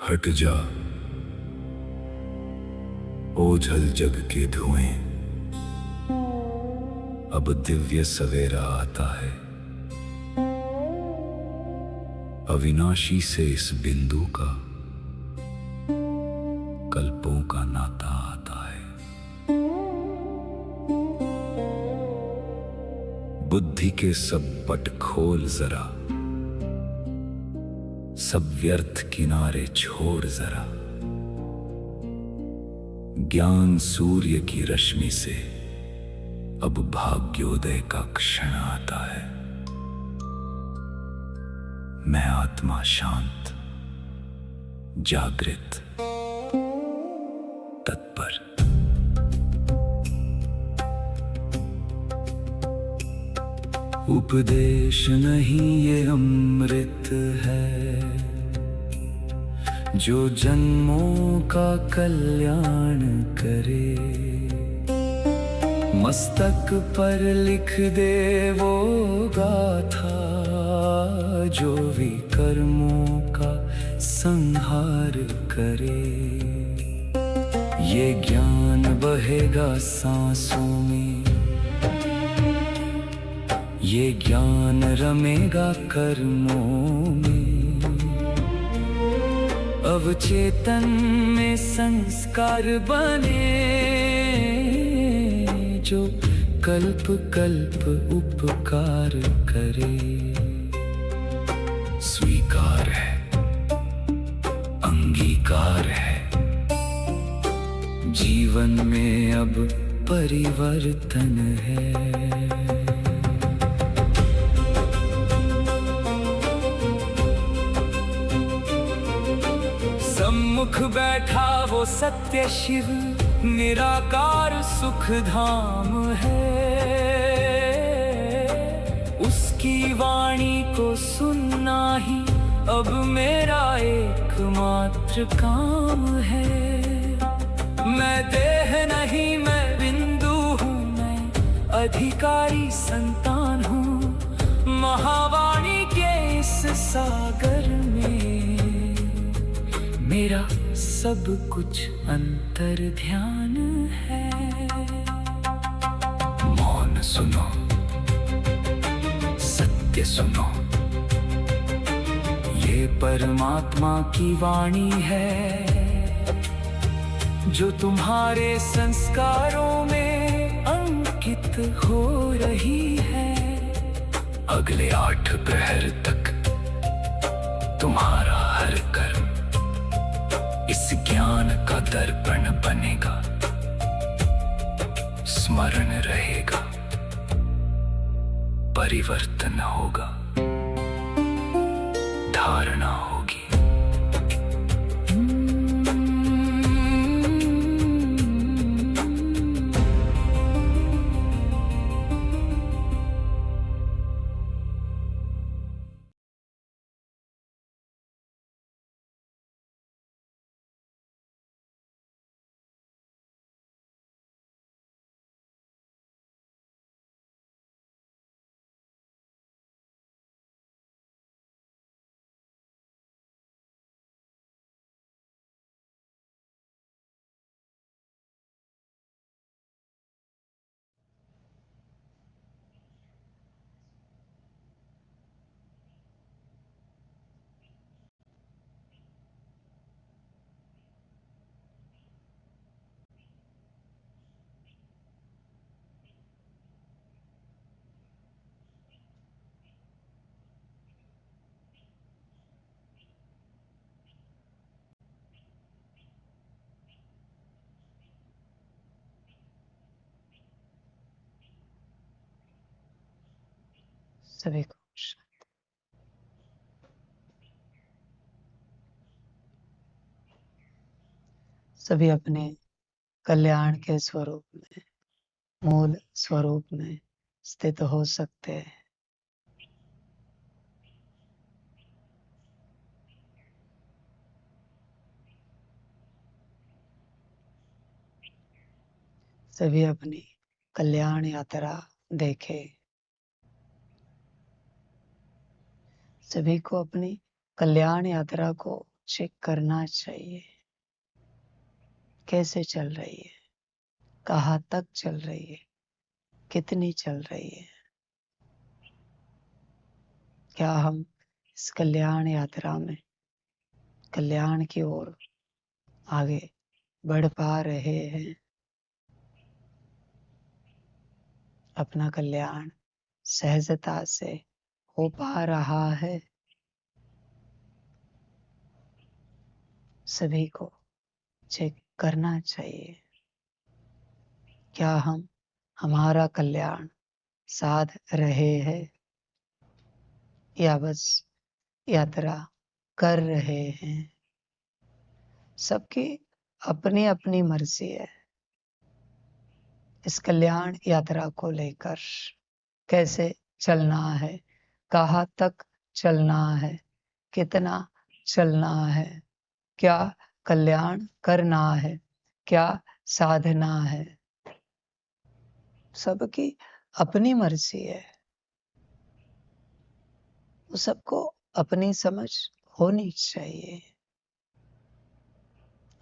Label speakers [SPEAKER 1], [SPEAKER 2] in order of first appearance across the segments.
[SPEAKER 1] हट जा ओझल जग के धुएं, अब दिव्य सवेरा आता है। अविनाशी से इस बिंदु का कल्पों का नाता आता है। बुद्धि के सब पट खोल जरा, सब व्यर्थ किनारे छोड़ जरा। ज्ञान सूर्य की रश्मि से अब भाग्योदय का क्षण आता है। मैं आत्मा शांत, जागृत, तत्पर। उपदेश नहीं ये अमृत है, जो जन्मों का कल्याण करे। मस्तक पर लिख दे वो गाथा, जो विकर्मों का संहार करे। ये ज्ञान बहेगा सांसों में, ये ज्ञान रमेगा कर्मों में। अवचेतन में संस्कार बने, जो कल्प कल्प उपकार करे। स्वीकार है, अंगीकार है, जीवन में अब परिवर्तन है। सम्मुख बैठा वो सत्य शिव, निराकार सुख धाम है। उसकी वाणी को सुनना ही अब मेरा एकमात्र काम है। मैं देह नहीं, मैं बिंदु हूँ, मैं अधिकारी संतान हूँ। महावाणी के इस सागर में मेरा सब कुछ अंतर ध्यान है। मौन सुनो, सत्य सुनो, ये परमात्मा की वाणी है, जो तुम्हारे संस्कारों में अंकित हो रही है। अगले 8 प्रहर तक तुम्हारा हर कर्म इस ज्ञान का दर्पण बनेगा, स्मरण रहेगा, परिवर्तन होगा, धारणा होगी।
[SPEAKER 2] सभी को सभी अपने कल्याण के स्वरूप में, मूल स्वरूप में स्थित हो सकते हैं। सभी अपनी कल्याण यात्रा देखे, सभी को अपनी कल्याण यात्रा को चेक करना चाहिए कैसे चल रही है, कहाँ तक चल रही है, कितनी चल रही है। क्या हम इस कल्याण यात्रा में कल्याण की ओर आगे बढ़ पा रहे हैं? अपना कल्याण सहजता से हो पा रहा है? सभी को चेक करना चाहिए। क्या हम हमारा कल्याण साध रहे हैं या बस यात्रा कर रहे हैं? सबकी अपनी अपनी मर्जी है इस कल्याण यात्रा को लेकर कैसे चलना है, कहाँ तक चलना है, कितना चलना है, क्या कल्याण करना है, क्या साधना है। सबकी अपनी मर्जी है, वो सबको अपनी समझ होनी चाहिए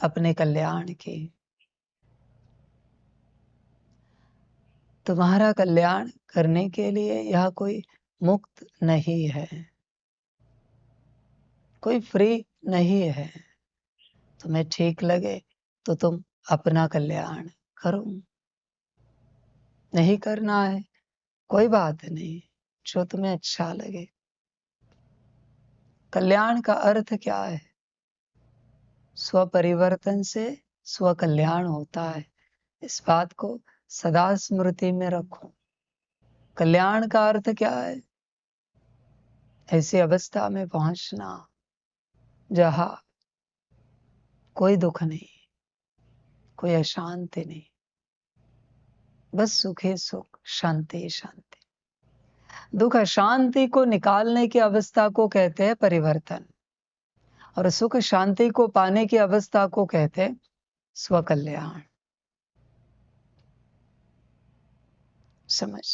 [SPEAKER 2] अपने कल्याण की। तुम्हारा कल्याण करने के लिए यह कोई मुक्त नहीं है, कोई फ्री नहीं है। तुम्हें ठीक लगे तो तुम अपना कल्याण करो, नहीं करना है कोई बात नहीं, जो तुम्हें अच्छा लगे। कल्याण का अर्थ क्या है? स्व परिवर्तन से स्व कल्याण होता है, इस बात को सदा स्मृति में रखो। कल्याण का अर्थ क्या है? ऐसी अवस्था में पहुंचना जहां कोई दुख नहीं, कोई अशांति नहीं, बस सुख ही सुख, शांति ही शांति। दुख अशांति को निकालने की अवस्था को कहते हैं परिवर्तन, और सुख शांति को पाने की अवस्था को कहते हैं स्वकल्याण। समझ?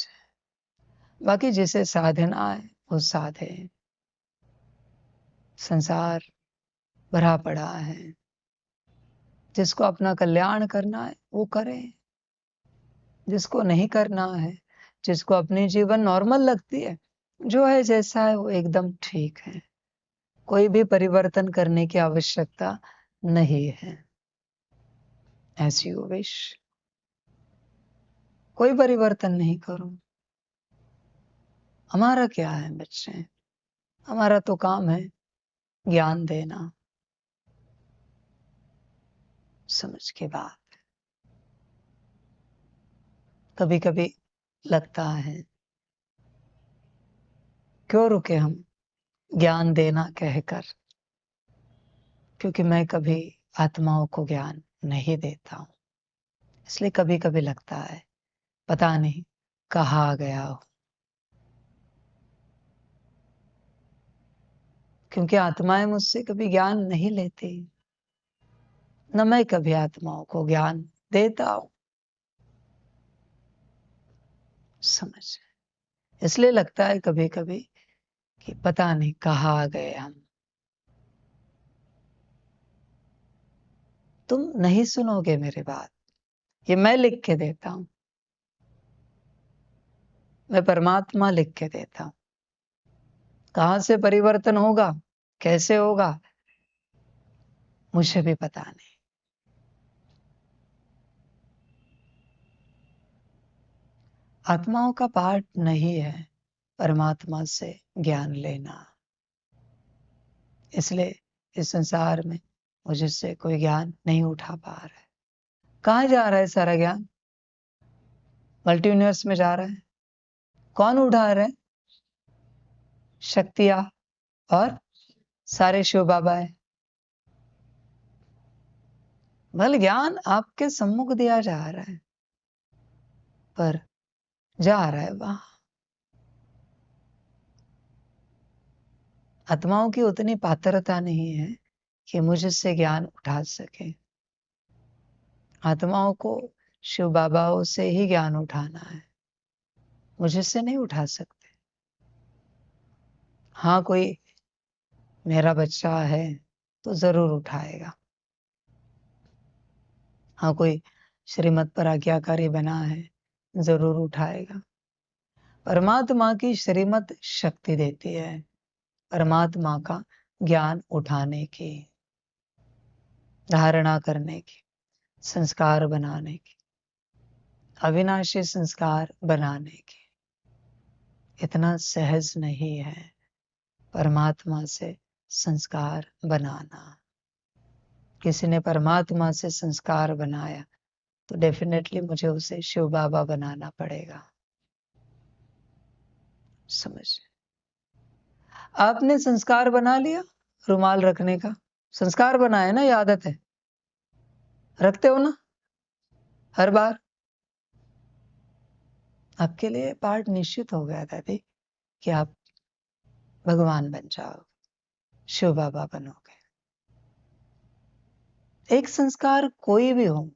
[SPEAKER 2] बाकी जिसे साधना है वो साधे। संसार भरा पड़ा है, जिसको अपना कल्याण करना है वो करे, जिसको नहीं करना है, जिसको अपनी जीवन नॉर्मल लगती है, जो है जैसा है वो एकदम ठीक है, कोई भी परिवर्तन करने की आवश्यकता नहीं है। As you wish, कोई परिवर्तन नहीं करो। हमारा क्या है बच्चे, हमारा तो काम है ज्ञान देना। समझ के बाद कभी कभी लगता है क्यों रुके हम ज्ञान देना कहकर, क्योंकि मैं कभी आत्माओं को ज्ञान नहीं देता हूं। इसलिए कभी कभी लगता है पता नहीं कहाँ गया हो, क्योंकि आत्माएं मुझसे कभी ज्ञान नहीं लेती, न मैं कभी आत्माओं को ज्ञान देता हूं। समझ? इसलिए लगता है कभी कभी कि पता नहीं कहाँ गए हम। तुम नहीं सुनोगे मेरी बात, ये मैं लिख के देता हूं, मैं परमात्मा लिख के देता हूं। कहां से परिवर्तन होगा, कैसे होगा, मुझे भी पता नहीं। आत्माओं का पाठ नहीं है परमात्मा से ज्ञान लेना, इसलिए इस संसार में मुझसे कोई ज्ञान नहीं उठा पा रहा है। कहाँ जा रहा है सारा ज्ञान? मल्टी यूनिवर्स में जा रहा है। कौन उठा रहे हैं? शक्तियां और सारे शिव बाबा है। भले ज्ञान आपके सम्मुख दिया जा रहा है, पर जा रहा है वहां। आत्माओं की उतनी पात्रता नहीं है कि मुझसे ज्ञान उठा सके। आत्माओं को शिव बाबाओं से ही ज्ञान उठाना है, मुझसे नहीं उठा सकते। हाँ, कोई मेरा बच्चा है तो जरूर उठाएगा। हाँ, कोई श्रीमत पर आज्ञाकारी बना है, जरूर उठाएगा। परमात्मा की श्रीमत शक्ति देती है, परमात्मा का ज्ञान उठाने की, धारणा करने की, संस्कार बनाने की, अविनाशी संस्कार बनाने की। इतना सहज नहीं है परमात्मा से संस्कार बनाना। किसी ने परमात्मा से संस्कार बनाया तो डेफिनेटली मुझे उसे शिव बाबा बनाना पड़ेगा। समझ, आपने संस्कार बना लिया रुमाल रखने का, संस्कार बनाया ना, ये आदत है, रखते हो ना हर बार। आपके लिए पार्ट निश्चित हो गया दादी कि आप भगवान बन जाओगे, शिव बाबा बनोगे। एक संस्कार कोई भी हो,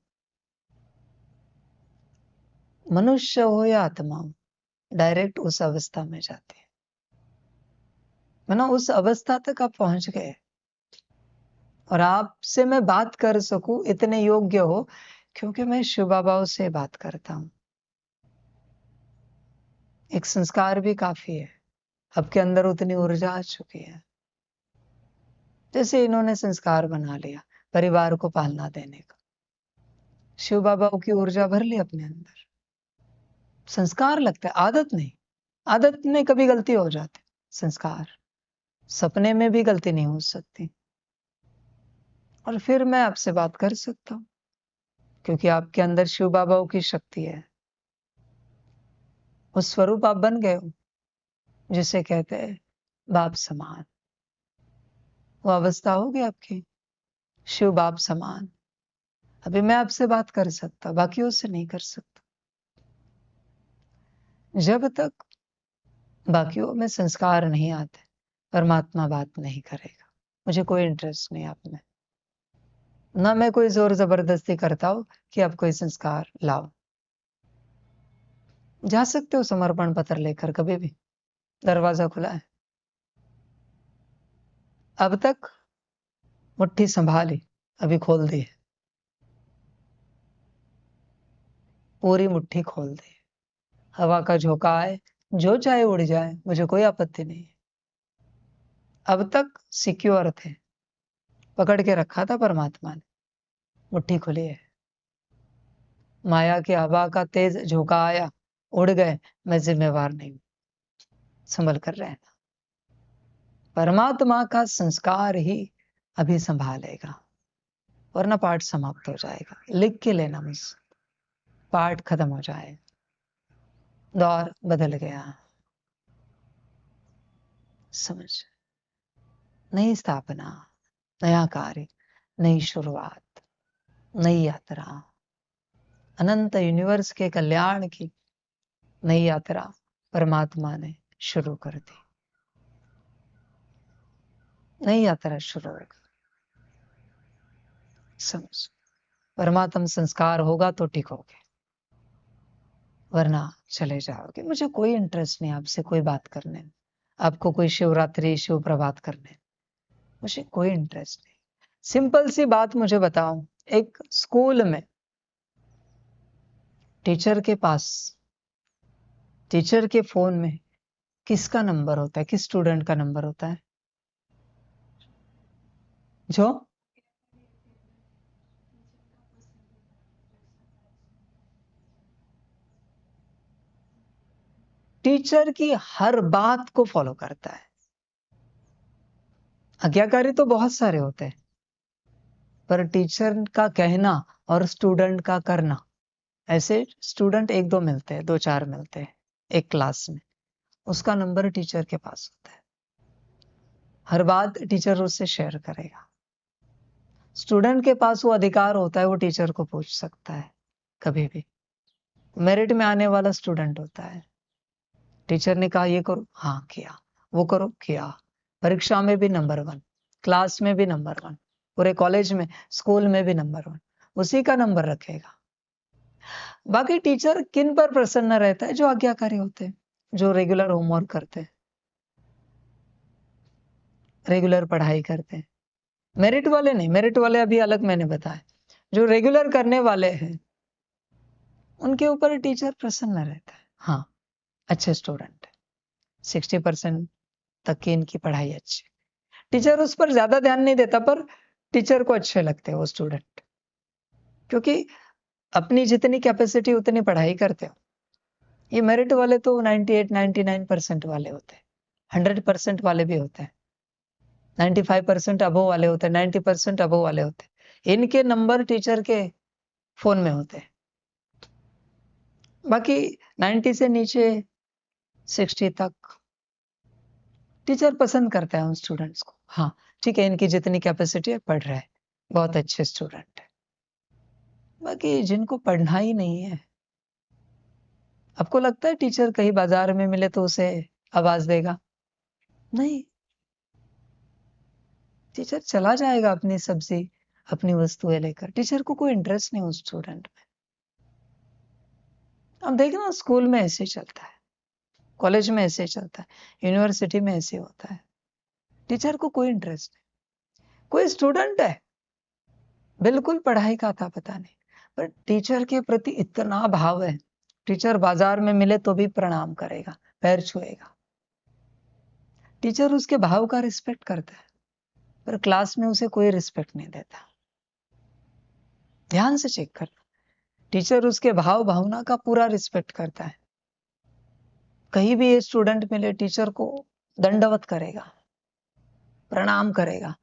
[SPEAKER 2] मनुष्य हो या आत्मा हो, डायरेक्ट उस अवस्था में जाते हैं। मानो उस अवस्था तक आप पहुंच गए और आपसे मैं बात कर सकूं इतने योग्य हो, क्योंकि मैं शिव बाबाओं से बात करता हूं। एक संस्कार भी काफी है, आपके अंदर उतनी ऊर्जा आ चुकी है। जैसे इन्होंने संस्कार बना लिया परिवार को पालना देने का, शिव बाबाओं की ऊर्जा भर ली अपने अंदर। संस्कार लगता है, आदत नहीं। आदत में कभी गलती हो जाती, संस्कार सपने में भी गलती नहीं हो सकती। और फिर मैं आपसे बात कर सकता हूं, क्योंकि आपके अंदर शिव बाबाओं की शक्ति है। उस स्वरूप आप बन गए हो जिसे कहते हैं बाप समान। वो अवस्था होगी आपकी शिव बाप समान। अभी मैं आपसे बात कर सकता, बाकियों से नहीं कर सकता। जब तक बाकियों में संस्कार नहीं आते, परमात्मा बात नहीं करेगा। मुझे कोई इंटरेस्ट नहीं आप में, ना मैं कोई जोर जबरदस्ती करता हूं कि आप कोई संस्कार लाओ। जा सकते हो समर्पण पत्र लेकर, कभी भी दरवाजा खुला है। अब तक मुट्ठी संभाली, अभी खोल दी है, पूरी मुट्ठी खोल दी। हवा का झोंका आए, जो चाहे उड़ जाए, मुझे कोई आपत्ति नहीं है। अब तक सिक्योर थे, पकड़ के रखा था परमात्मा ने, मुट्ठी खुली है। माया की हवा का तेज झोंका आया, उड़ गए, मैं जिम्मेवार नहीं हूं, संभल कर रहना। परमात्मा का संस्कार ही अभी संभालेगा, वरना पाठ समाप्त हो जाएगा। लिख के लेना मुझसे, पाठ खत्म हो जाए, दौर बदल गया। समझ, नई स्थापना, नया कार्य, नई शुरुआत, नई यात्रा, अनंत यूनिवर्स के कल्याण की नई यात्रा परमात्मा ने शुरू कर दी। नई यात्रा शुरू हो गई। समझ, परमात्मा संस्कार होगा तो टिकोगे, वरना चले जाओगे। मुझे कोई इंटरेस्ट नहीं आपसे कोई बात करने में, आपको कोई शिवरात्रि शिव प्रभात करने में, मुझे कोई इंटरेस्ट नहीं। सिंपल सी बात मुझे बताओ, एक स्कूल में टीचर के पास, टीचर के फोन में किसका नंबर होता है, किस स्टूडेंट का नंबर होता है? जो टीचर की हर बात को फॉलो करता है। आज्ञाकारी तो बहुत सारे होते हैं, पर टीचर का कहना और स्टूडेंट का करना, ऐसे स्टूडेंट एक दो मिलते हैं, दो चार मिलते हैं एक क्लास में, उसका नंबर टीचर के पास होता है। हर बात टीचर उससे शेयर करेगा। स्टूडेंट के पास वो अधिकार होता है, वो टीचर को पूछ सकता है कभी भी। मेरिट में आने वाला स्टूडेंट होता है, टीचर ने कहा ये करो, हाँ किया, वो करो, किया। परीक्षा में भी नंबर 1, क्लास में भी नंबर 1, पूरे कॉलेज में स्कूल में भी नंबर 1, उसी का नंबर रखेगा। बाकी टीचर किन पर प्रसन्न रहता है? जो आज्ञाकारी होते हैं, जो रेगुलर होमवर्क करते हैं, रेगुलर पढ़ाई करते हैं, मेरिट वाले नहीं, मेरिट वाले अभी अलग मैंने बताया। जो रेगुलर करने वाले हैं उनके ऊपर टीचर प्रसन्न रहता है। हाँ, अच्छे स्टूडेंट है, 60% तक की इनकी पढ़ाई अच्छी, टीचर उस पर ज्यादा ध्यान नहीं देता, पर टीचर को अच्छे लगते हैं वो स्टूडेंट, क्योंकि अपनी जितनी कैपेसिटी उतनी पढ़ाई करते हो। ये मेरिट वाले तो 98-99% वाले होते हैं, 100% वाले भी होते हैं, 95% अबो वाले होते हैं, 90% अबो वाले होते हैं। इनके नंबर टीचर के फोन में होते हैं। बाकी 90 से नीचे 60 तक टीचर पसंद करता है उन स्टूडेंट्स को। हाँ ठीक है, इनकी जितनी कैपेसिटी है पढ़ रहे हैं, बहुत अच्छे स्टूडेंट है। बाकी जिनको पढ़ना ही नहीं है, आपको लगता है टीचर कहीं बाजार में मिले तो उसे आवाज देगा? नहीं, टीचर चला जाएगा अपनी सब्जी, अपनी वस्तुएं लेकर। टीचर को कोई इंटरेस्ट नहीं उस स्टूडेंट में। अब देखना, स्कूल में ऐसे ही चलता है, कॉलेज में ऐसे ही चलता है, यूनिवर्सिटी में ऐसे होता है। टीचर को कोई इंटरेस्ट नहीं। कोई स्टूडेंट है बिल्कुल पढ़ाई का था पता नहीं, पर टीचर के प्रति इतना भाव है, टीचर बाजार में मिले तो भी प्रणाम करेगा, पैर छुएगा। टीचर उसके भाव का रिस्पेक्ट करता है, पर क्लास में उसे कोई रिस्पेक्ट नहीं देता। ध्यान से चेक करना, टीचर उसके भाव भावना का पूरा रिस्पेक्ट करता है। कहीं भी ये स्टूडेंट मिले टीचर को दंडवत करेगा, प्रणाम करेगा,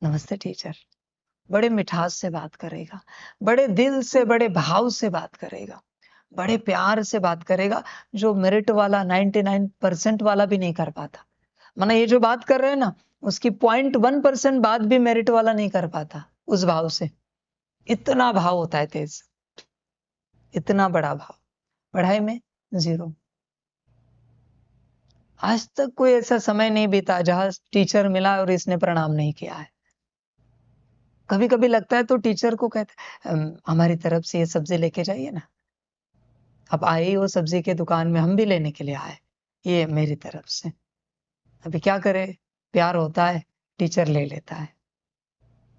[SPEAKER 2] नमस्ते टीचर, बड़े मिठास से बात करेगा, बड़े दिल से बड़े भाव से बात करेगा, बड़े प्यार से बात करेगा, जो मेरिट वाला 99% वाला भी नहीं कर पाता। माना ये जो बात कर रहे हैं ना, उसकी 0.1% बात भी मेरिट वाला नहीं कर पाता उस भाव से। इतना भाव होता है तेज, इतना बड़ा भाव। पढ़ाई में जीरो। आज तक कोई ऐसा समय नहीं बीता जहां टीचर मिला और इसने प्रणाम नहीं किया है। कभी कभी लगता है तो टीचर को कहते हमारी तरफ से ये सब्जी लेके जाइए ना, अब आए ही हो सब्जी के दुकान में, हम भी लेने के लिए आए, ये मेरी तरफ से। अभी क्या करे, प्यार होता है, टीचर ले लेता है।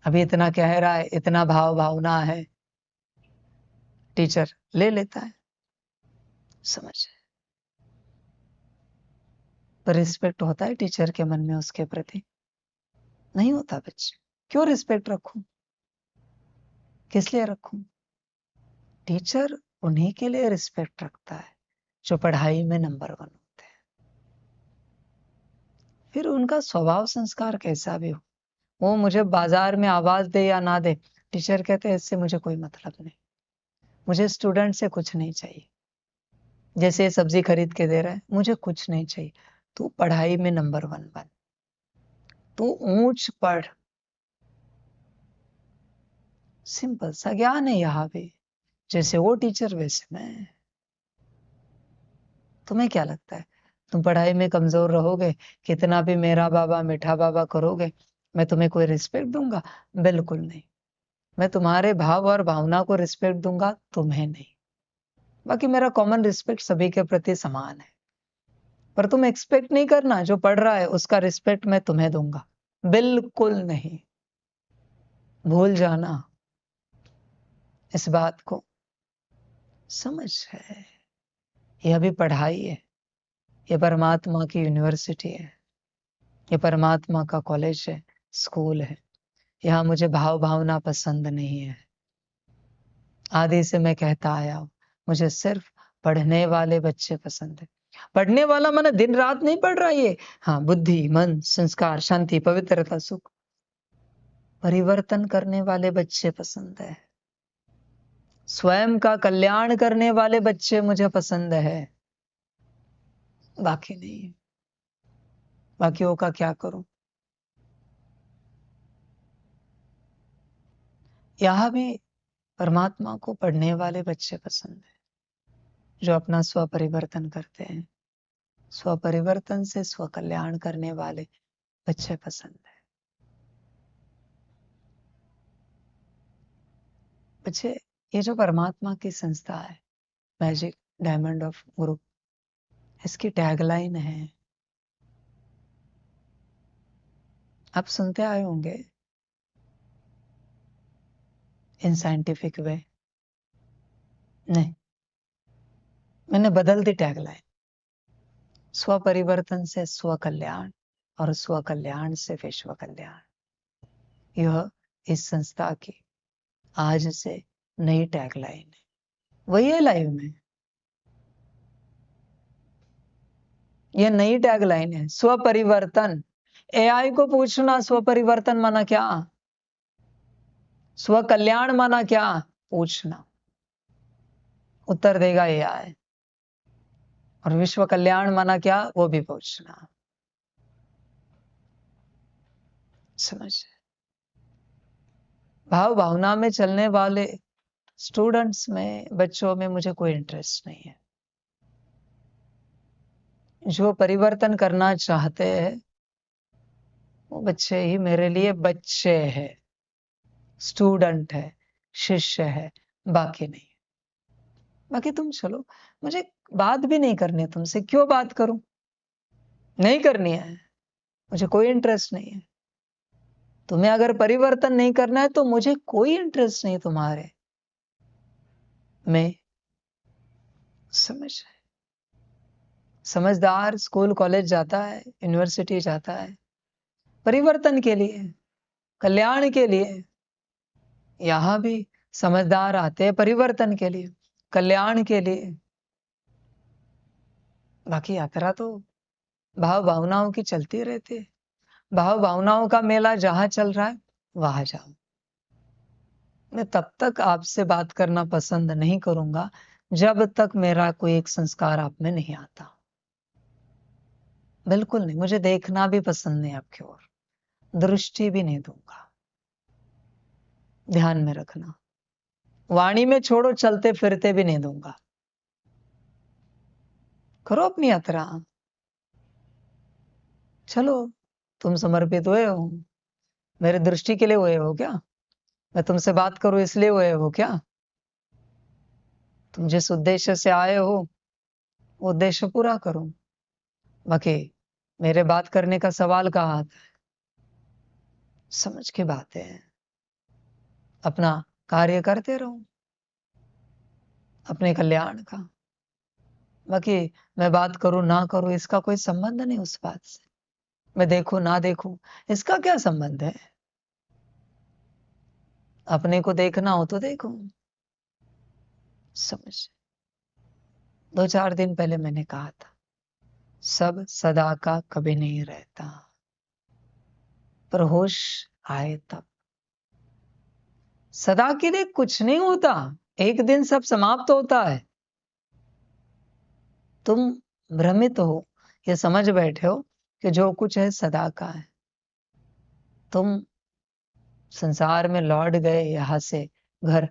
[SPEAKER 2] अभी इतना कह रहा है, इतना भाव भावना है, टीचर ले लेता है। समझ, पर रिस्पेक्ट होता है टीचर के मन में उसके प्रति? नहीं होता बच्चे। क्यों रिस्पेक्ट रखूं, किस लिए रखूं? टीचर उन्हीं के लिए रिस्पेक्ट रखता है जो पढ़ाई में नंबर 1 होते हैं। फिर उनका स्वभाव संस्कार कैसा भी हो, वो मुझे बाजार में आवाज दे या ना दे, टीचर कहते हैं इससे मुझे कोई मतलब नहीं, मुझे स्टूडेंट से कुछ नहीं चाहिए। जैसे ये सब्जी खरीद के दे रहा है, मुझे कुछ नहीं चाहिए, तू पढ़ाई में नंबर 1 बन, तू ऊंच पढ़। सिंपल सा ज्ञान है यहाँ भी, जैसे वो टीचर वैसे मैं। तुम्हें क्या लगता है, तुम पढ़ाई में कमजोर रहोगे, कितना भी मेरा बाबा मीठा बाबा करोगे, मैं तुम्हें कोई रिस्पेक्ट दूंगा? बिल्कुल नहीं। मैं तुम्हारे भाव और भावना को रिस्पेक्ट दूंगा, तुम्हें नहीं। बाकी मेरा कॉमन रिस्पेक्ट सभी के प्रति समान है, पर तुम एक्सपेक्ट नहीं करना जो पढ़ रहा है उसका रिस्पेक्ट मैं तुम्हें दूंगा, बिल्कुल नहीं। भूल जाना इस बात को। समझ है, यह भी पढ़ाई है, ये परमात्मा की यूनिवर्सिटी है, ये परमात्मा का कॉलेज है, स्कूल है। यहाँ मुझे भाव भावना पसंद नहीं है। आदि से मैं कहता आया हूं, मुझे सिर्फ पढ़ने वाले बच्चे पसंद है। पढ़ने वाला माने दिन रात नहीं पढ़ रहा ये, हाँ, बुद्धि मन संस्कार शांति पवित्रता सुख परिवर्तन करने वाले बच्चे पसंद है। स्वयं का कल्याण करने वाले बच्चे मुझे पसंद है, बाकी नहीं। बाकियों का क्या करूं? यहाँ भी परमात्मा को पढ़ने वाले बच्चे पसंद है, जो अपना स्व परिवर्तन करते हैं। स्व परिवर्तन से स्व कल्याण करने वाले बच्चे पसंद है। बच्चे, ये जो परमात्मा की संस्था है, मैजिक डायमंड ऑफ ग्रुप, इसकी टैगलाइन है, आप सुनते आए होंगे, इन साइंटिफिक वे। नहीं, मैंने बदल दी टैगलाइन, स्व परिवर्तन से स्व कल्याण और स्व कल्याण से विश्व कल्याण। यह इस संस्था की आज से नई टैगलाइन है। वही है लाइव में, यह नई टैगलाइन है, स्व परिवर्तन। एआई को पूछना स्व परिवर्तन माना क्या, स्व कल्याण माना क्या, पूछना, उत्तर देगा एआई। और विश्व कल्याण माना क्या, वो भी पूछना। समझ, भाव भावना में चलने वाले स्टूडेंट्स में, बच्चों में मुझे कोई इंटरेस्ट नहीं है। जो परिवर्तन करना चाहते हैं वो बच्चे ही मेरे लिए बच्चे हैं, स्टूडेंट है, शिष्य है, बाकी नहीं। बाकी तुम चलो, मुझे बात भी नहीं करनी है तुमसे, क्यों बात करूं, नहीं करनी है, मुझे कोई इंटरेस्ट नहीं है। तुम्हें अगर परिवर्तन नहीं करना है तो मुझे कोई इंटरेस्ट नहीं तुम्हारे में। समझ, समझदार स्कूल कॉलेज जाता है, यूनिवर्सिटी जाता है परिवर्तन के लिए, कल्याण के लिए। यहां भी समझदार आते हैं परिवर्तन के लिए, कल्याण के लिए। बाकी यात्रा तो भाव भावनाओं की चलती रहती है। भाव भावनाओं का मेला जहां चल रहा है वहां जाओ। मैं तब तक आपसे बात करना पसंद नहीं करूंगा जब तक मेरा कोई एक संस्कार आप में नहीं आता। बिल्कुल नहीं, मुझे देखना भी पसंद नहीं आपकी ओर, दृष्टि भी नहीं दूंगा। ध्यान में रखना, वाणी में छोड़ो, चलते फिरते भी नहीं दूंगा। करो अपनी यात्रा, चलो। तुम समर्पित हुए हो, मेरे दृष्टि के लिए हुए हो क्या, मैं तुमसे बात करूं इसलिए हुए हो क्या, तुम जिस उद्देश्य से आए हो वो उद्देश्य पूरा करो। बाकी मेरे बात करने का सवाल कहाँ आता है, समझ की बात है, अपना कार्य करते रहो, अपने कल्याण का। बाकी मैं बात करूं ना करूं इसका कोई संबंध नहीं उस बात से, मैं देखूं ना देखूं इसका क्या संबंध है। अपने को देखना हो तो देखो। समझ, 2-4 दिन पहले मैंने कहा था, सब सदा का कभी नहीं रहता, पर होश आए तब। सदा के लिए कुछ नहीं होता, एक दिन सब समाप्त होता है। तुम भ्रमित हो, ये समझ बैठे हो कि जो कुछ है सदा का है। तुम संसार में लौट गए यहां से घर,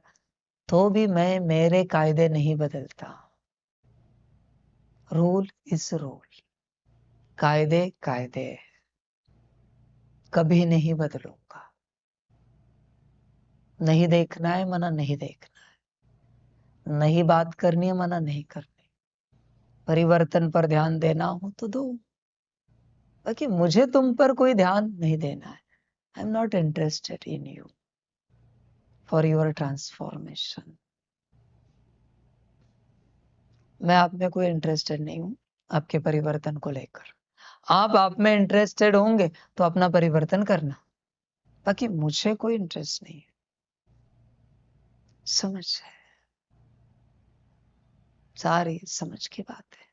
[SPEAKER 2] तो भी मैं मेरे कायदे नहीं बदलता। रूल इज रूल, कायदे कायदे, कभी नहीं बदलूंगा। नहीं देखना है मना नहीं देखना है, नहीं बात करनी है मना नहीं करनी, परिवर्तन पर ध्यान देना हो तो दो। बाकी मुझे तुम पर कोई ध्यान नहीं देना है। I am not interested in you for your transformation. मैं आप में कोई इंटरेस्टेड नहीं हूं आपके परिवर्तन को लेकर। आप में इंटरेस्टेड होंगे तो अपना परिवर्तन करना, बाकी मुझे कोई इंटरेस्ट नहीं है। समझ है, सारी समझ की बात है।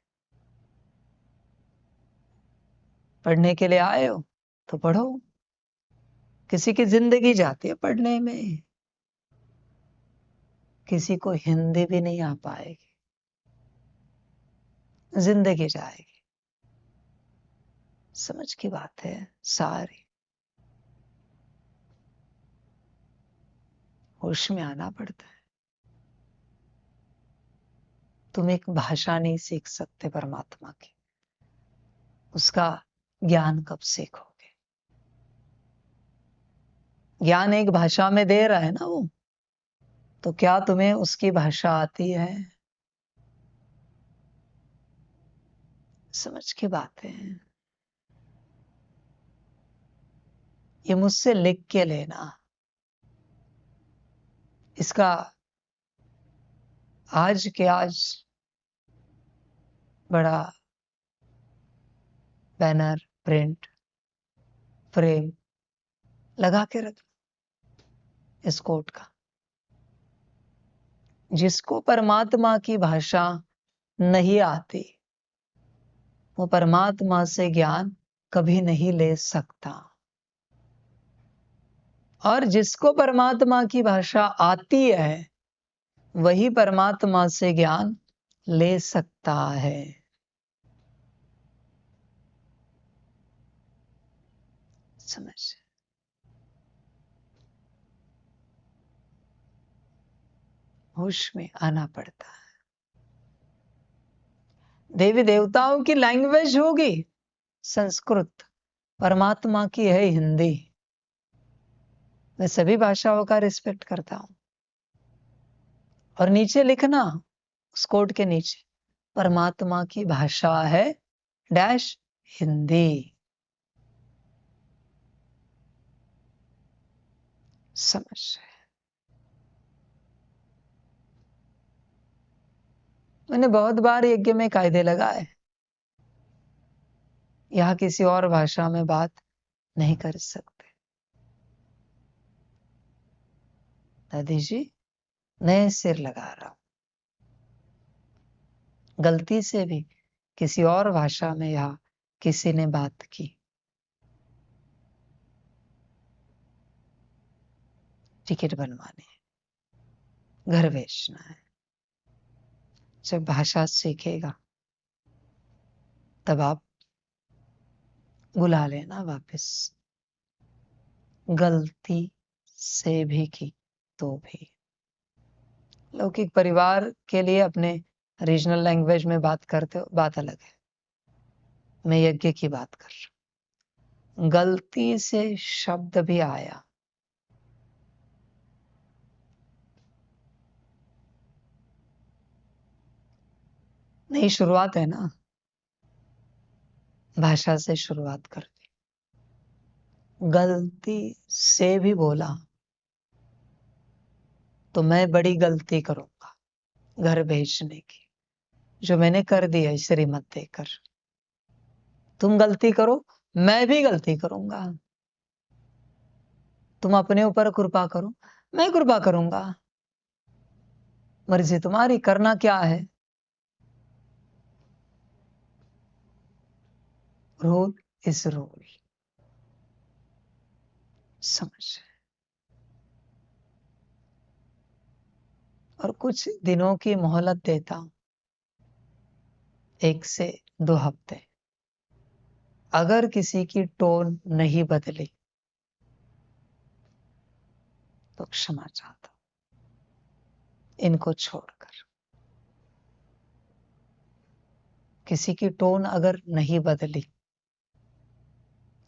[SPEAKER 2] पढ़ने के लिए आए हो तो पढ़ो, किसी की जिंदगी जाती है पढ़ने में, किसी को हिंदी भी नहीं आ पाएगी, जिंदगी जाएगी। समझ की बात है सारी, होश में आना पड़ता है। तुम एक भाषा नहीं सीख सकते परमात्मा की, उसका ज्ञान कब सीखोगे। ज्ञान एक भाषा में दे रहा है ना वो, तो क्या तुम्हें उसकी भाषा आती है। समझ की बात है, ये मुझसे लिख के लेना, इसका आज के आज बड़ा बैनर, प्रिंट, फ्रेम लगा के रख इस कोट का। जिसको परमात्मा की भाषा नहीं आती, वो परमात्मा से ज्ञान कभी नहीं ले सकता। और जिसको परमात्मा की भाषा आती है, वही परमात्मा से ज्ञान ले सकता है। समझ? होश में आना पड़ता है। देवी देवताओं की लैंग्वेज होगी संस्कृत, परमात्मा की है हिंदी। मैं सभी भाषाओं का रिस्पेक्ट करता हूं। और नीचे लिखना, उस कोड के नीचे, परमात्मा की भाषा है डैश हिंदी। समझ? मैंने बहुत बार यज्ञ में कायदे लगाए, यहां किसी और भाषा में बात नहीं कर सकते। दादी जी, नए सिर लगा रहा हूं। गलती से भी किसी और भाषा में यहां किसी ने बात की, टिकट बनवाने, घर बेचना है। जब भाषा सीखेगा तब आप बुला लेना वापस। गलती से भी की तो भी। लौकिक परिवार के लिए अपने रीजनल लैंग्वेज में बात करते हो, बात अलग है। मैं यज्ञ की बात कर रहा हूं। गलती से शब्द भी आया, नई शुरुआत है ना, भाषा से शुरुआत कर दी। गलती से भी बोला तो मैं बड़ी गलती करूंगा घर भेजने की, जो मैंने कर दी है श्रीमत देकर। तुम गलती करो, मैं भी गलती करूंगा। तुम अपने ऊपर कृपा करो, मैं कृपा करूंगा। मर्जी तुम्हारी, करना क्या है। Rule is rule. समझ? और कुछ दिनों की मोहलत देता हूं, 1 से 2 हफ्ते। अगर किसी की टोन नहीं बदली तो क्षमा चाहता हूं। इनको छोड़कर किसी की टोन अगर नहीं बदली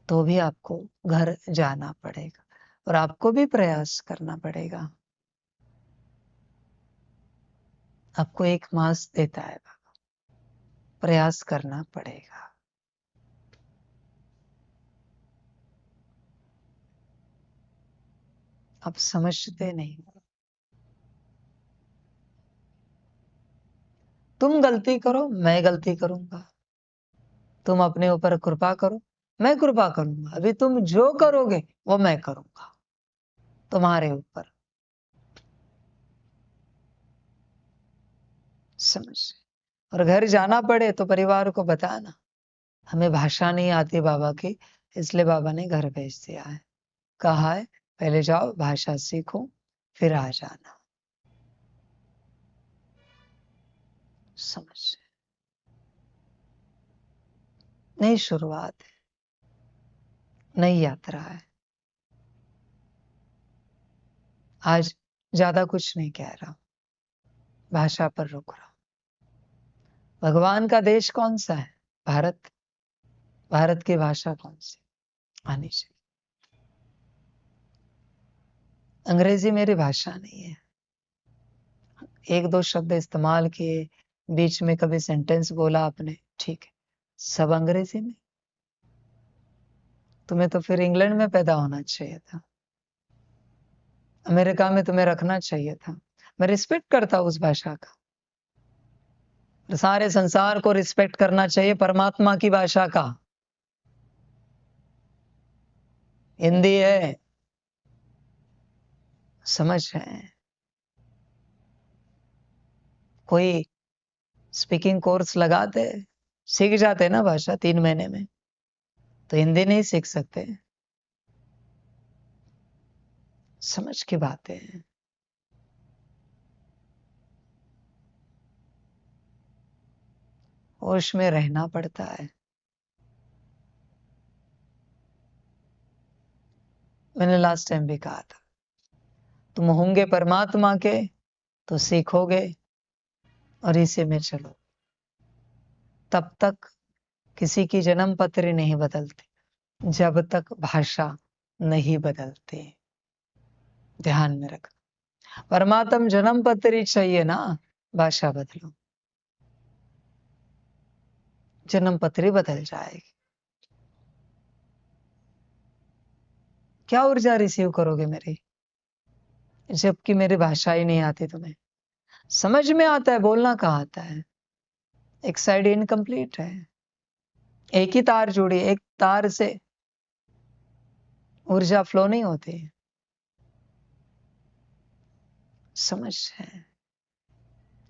[SPEAKER 2] तो भी आपको घर जाना पड़ेगा और आपको भी प्रयास करना पड़ेगा। आपको 1 मास देता है बाबा, प्रयास करना पड़ेगा। आप समझते नहीं हो। तुम गलती करो, मैं गलती करूंगा। तुम अपने ऊपर कृपा करो, मैं कृपा करूंगा। अभी तुम जो करोगे वो मैं करूंगा तुम्हारे ऊपर। समझ? और घर जाना पड़े तो परिवार को बताना, हमें भाषा नहीं आती बाबा की, इसलिए बाबा ने घर भेज दिया है। कहा है पहले जाओ भाषा सीखो फिर आ जाना। समझ? नई शुरुआत है, नई यात्रा है। आज ज्यादा कुछ नहीं कह रहा, भाषा पर रुक रहा। भगवान का देश कौन सा है? भारत। भारत की भाषा कौन सी आनी चाहिए? अंग्रेजी मेरी भाषा नहीं है। 1-2 शब्द इस्तेमाल किए, बीच में कभी सेंटेंस बोला आपने, ठीक है, सब अंग्रेजी में। तुम्हें तो फिर इंग्लैंड में पैदा होना चाहिए था। अमेरिका में तुम्हें रखना चाहिए था। मैं रिस्पेक्ट करता हूं उस भाषा का। सारे संसार को रिस्पेक्ट करना चाहिए परमात्मा की भाषा का। हिंदी है, समझ है। कोई स्पीकिंग कोर्स लगाते, सीख जाते ना भाषा 3 महीने में, तो हिंदी नहीं सीख सकते। समझ की बातें हैं। होश में रहना पड़ता है। मैंने लास्ट टाइम भी कहा था, तुम होंगे परमात्मा के तो सीखोगे और इसी में चलो। तब तक किसी की जन्म पत्री नहीं बदलती जब तक भाषा नहीं बदलती। ध्यान में रखना। परमात्म जन्म पत्री चाहिए ना, भाषा बदलो, जन्म पत्री बदल जाएगी। क्या ऊर्जा रिसीव करोगे मेरी, जबकि मेरी भाषा ही नहीं आती तुम्हें। समझ में आता है, बोलना कहाँ आता है। एक साइड इनकम्प्लीट है। एक ही तार जुड़ी, एक तार से ऊर्जा फ्लो नहीं होती। समझ है।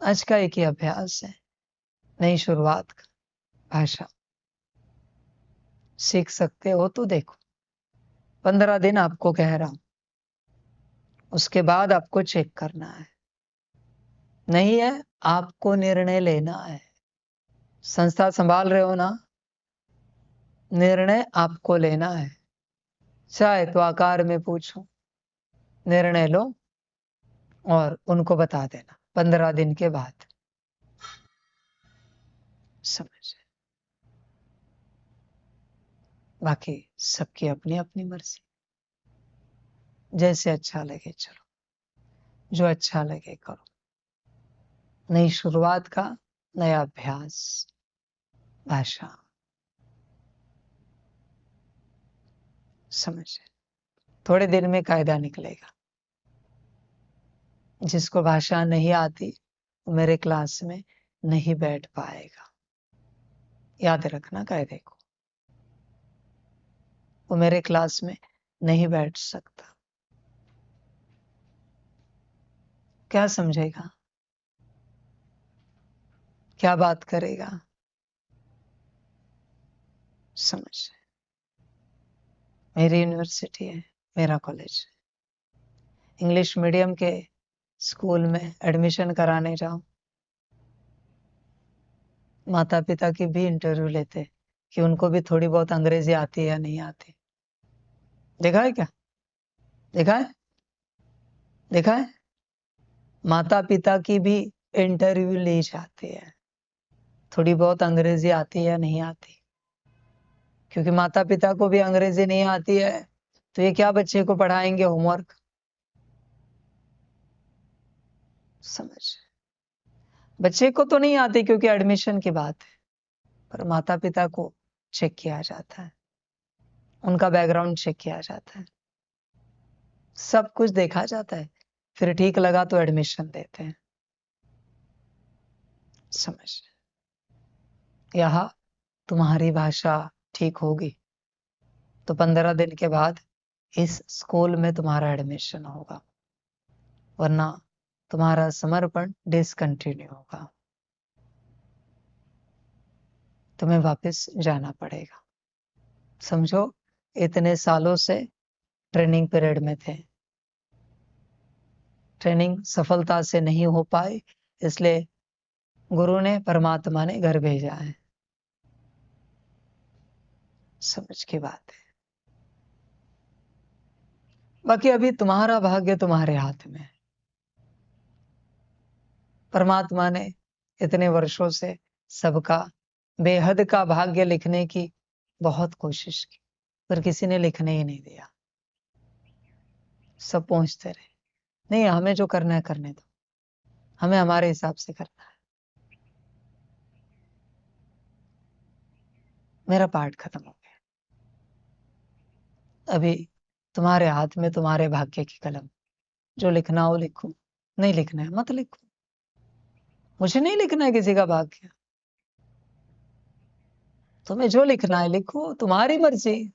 [SPEAKER 2] आज का एक ही अभ्यास है, नई शुरुआत का। भाषा सीख सकते हो तो देखो। 15 दिन आपको कह रहा हूं, उसके बाद आपको चेक करना है। नहीं है, आपको निर्णय लेना है। संस्था संभाल रहे हो ना, निर्णय आपको लेना है। चाहे तो आकार में पूछो, निर्णय लो और उनको बता देना 15 दिन के बाद। समझ। बाकी सबकी अपनी अपनी मर्जी, जैसे अच्छा लगे चलो, जो अच्छा लगे करो। नई शुरुआत का नया अभ्यास, भाषा। समझ। थोड़े दिन में कायदा निकलेगा। जिसको भाषा नहीं आती वो मेरे क्लास में नहीं बैठ पाएगा। याद रखना कायदे को। वो मेरे क्लास में नहीं बैठ सकता। क्या समझेगा, क्या बात करेगा। समझ। मेरी यूनिवर्सिटी है, मेरा कॉलेज है। इंग्लिश मीडियम के स्कूल में एडमिशन कराने जाओ, माता पिता की भी इंटरव्यू लेते कि उनको भी थोड़ी बहुत अंग्रेजी आती है या नहीं आती। देखा है क्या? देखा है? देखा है? माता पिता की भी इंटरव्यू ली जाती है, थोड़ी बहुत अंग्रेजी आती है या नहीं आती। क्योंकि माता पिता को भी अंग्रेजी नहीं आती है तो ये क्या बच्चे को पढ़ाएंगे होमवर्क। समझ। बच्चे को तो नहीं आती क्योंकि एडमिशन की बात है, पर माता पिता को चेक किया जाता है, उनका बैकग्राउंड चेक किया जाता है, सब कुछ देखा जाता है, फिर ठीक लगा तो एडमिशन देते हैं। समझ। यहाँ तुम्हारी भाषा ठीक होगी तो 15 दिन के बाद इस स्कूल में तुम्हारा एडमिशन होगा, वरना तुम्हारा समर्पण डिसकंटिन्यू होगा। तुम्हें वापस जाना पड़ेगा। समझो, इतने सालों से ट्रेनिंग पीरियड में थे, ट्रेनिंग सफलता से नहीं हो पाई, इसलिए गुरु ने, परमात्मा ने घर भेजा है। समझ की बात है। बाकी अभी तुम्हारा भाग्य तुम्हारे हाथ में है। परमात्मा ने इतने वर्षों से सबका बेहद का भाग्य लिखने की बहुत कोशिश की, पर किसी ने लिखने ही नहीं दिया। सब पहुंचते रहे। नहीं, हमें जो करना है करने दो, हमें हमारे हिसाब से करना है। मेरा पार्ट खत्म हो गया। अभी तुम्हारे हाथ में तुम्हारे भाग्य की कलम, जो लिखना हो लिखो, नहीं लिखना है मत लिखो। मुझे नहीं लिखना है किसी का भाग्य, तुम्हें जो लिखना है लिखो, तुम्हारी मर्जी।